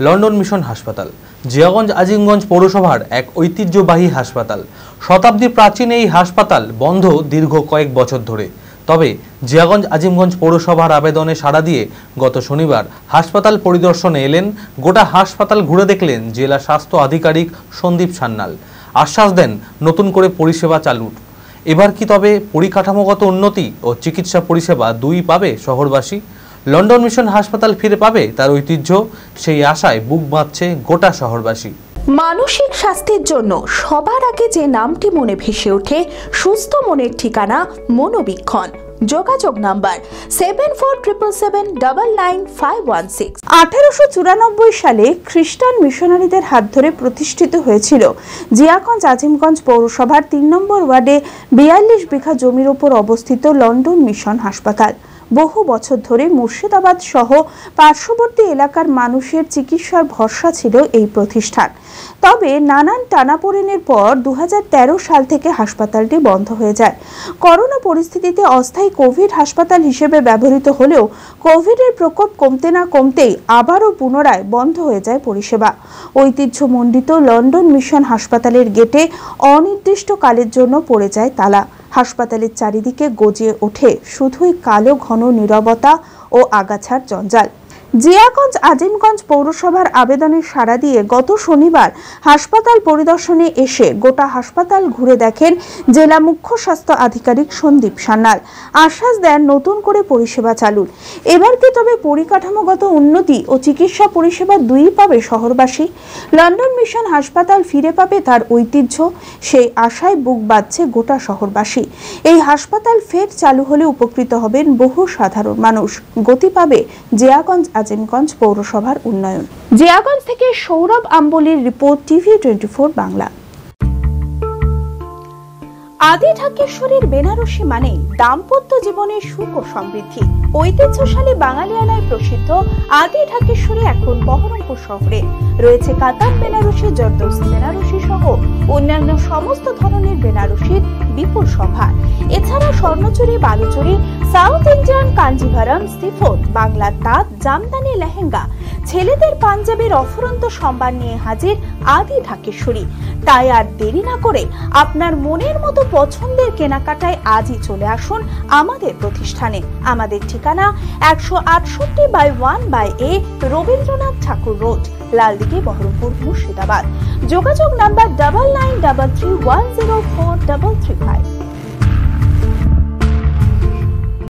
London mission হাসপাতাল। জিয়াগঞ্জ আজিমগঞ্জ পৌরসভার এক ঐতিহ্যবাহী হাসপাতাল। শতাব্দী প্রাচীন এই হাসপাতাল বন্ধ দীর্ঘ কয়েক বছর ধরে। তবে জিয়াগঞ্জ আজিমগঞ্জ পৌরসভার আবেদনে সাড়া দিয়ে গত শনিবার হাসপাতাল পরিদর্শনে এলেন। গোটা হাসপাতাল ঘুরে দেখলেন জেলা স্বাস্থ্য আধিকারিক সন্দীপ সান্যাল। আশ্বাস দেন নতুন করে পরিষেবা চালুর। এবার কি তবে পরিকাঠামোগত উন্নতি ও চিকিৎসা পরিষেবা দুই পাবে শহরবাসী? লন্ডন মিশন হাসপাতাল ফিরে পাবে তার ঐতিহ্য? সেই আশায় বুক বাঁধছে গোটা শহরবাসী। মানসিক স্বাস্থ্যের জন্য সবার আগে যে নামটি মনে ভেসে ওঠে, সুস্থ মনের ঠিকানা মনোবীক্ষণ। যোগাযোগ নাম্বার 7477799516। 1894 সালে খ্রিস্টান মিশনারিদের হাত ধরে প্রতিষ্ঠিত হয়েছিল জিয়াগঞ্জ আজিমগঞ্জ পৌরসভার 3 নম্বর ওয়ার্ডে 42 বিঘা জমির উপর অবস্থিত লন্ডন মিশন হাসপাতাল। বহু বছর ধরে মুর্শিদাবাদ সহ পার্শ্ববর্তী এলাকার মানুষের চিকিৎসার ভরসা ছিল এই প্রতিষ্ঠান। তবে নানান টানাপোড়েনের পর 2013 সাল থেকে হাসপাতালটি বন্ধ হয়ে যায়। করোনা পরিস্থিতিতে অস্থায়ী কোভিড হাসপাতাল হিসেবে ব্যবহৃত হলেও কোভিডের প্রকোপ কমতে না কমতেই আবারও পুনরায় বন্ধ হয়ে যায় পরিষেবা। ঐতিহ্যমণ্ডিত লন্ডন মিশন হাসপাতালের গেটে অনির্দিষ্টকালের জন্য পড়ে যায় তালা। হাসপাতালের চারিদিকে গজিয়ে ওঠে শুধুই কালো ঘন নীরবতা ও আগাছার জঞ্জাল। জিয়াগঞ্জ আজিমগঞ্জ পৌরসভার আবেদনে সাড়া দিয়ে গত শনিবার হাসপাতাল পরিদর্শনে এসে গোটা হাসপাতাল ঘুরে দেখেন জেলা মুখ্য স্বাস্থ্য আধিকারিক সন্দীপ সান্যাল। আশ্বাস দেন নতুন করে পরিষেবা চালুর। এবার কি তবে পরিকাঠামোগত উন্নতি ও চিকিৎসা পরিষেবা দুই পাবে শহরবাসী? লন্ডন মিশন হাসপাতাল ফিরে পাবে তার ঐতিহ্য? সেই আশায় বুক বাঁধছে গোটা শহরবাসী। এই হাসপাতাল ফের চালু হলে উপকৃত হবেন বহু সাধারণ মানুষ। গতি পাবে জিয়াগঞ্জ আজিমগঞ্জ পৌরসভার উন্নয়ন। জিয়াগঞ্জ থেকে সৌরভ আম্বলির রিপোর্ট, TV24 বাংলা। আদি ঢাকেশ্বরীর বেনারসি মানে দাম্পত্য জীবনের সুখ ও সমৃদ্ধি। ঐতিহ্যশালী বাঙালিয়ানায় প্রসিদ্ধ আদি ঢাকেশ্বরী এখন বহরমপুর শহরে। রয়েছে কাতান বেনারসি, জরদৌসি বেনারসি সহ অন্যান্য সমস্ত ধরনের বেনারসির বিপুল সম্ভার। এছাড়া Swarnachuri, Baluchari, south Indian Kanjivaram, chiffon, বাংলার তাঁত, জামদানি, লেহেঙ্গা, ছেলেদের পাঞ্জাবের অফুরন্ত সম্ভার নিয়ে হাজির আদি ঢাকেশ্বরী। তাই আর দেরি না করে আপনার মনের মতো পছন্দের কেনাকাটায় আজই চলে আসুন আমাদের প্রতিষ্ঠানে। আমাদের ঠিকানা 168/1/A রবীন্দ্রনাথ ঠাকুর রোড, লালদিঘি, বহরমপুর, মুর্শিদাবাদ। যোগাযোগ নাম্বার 9933104335।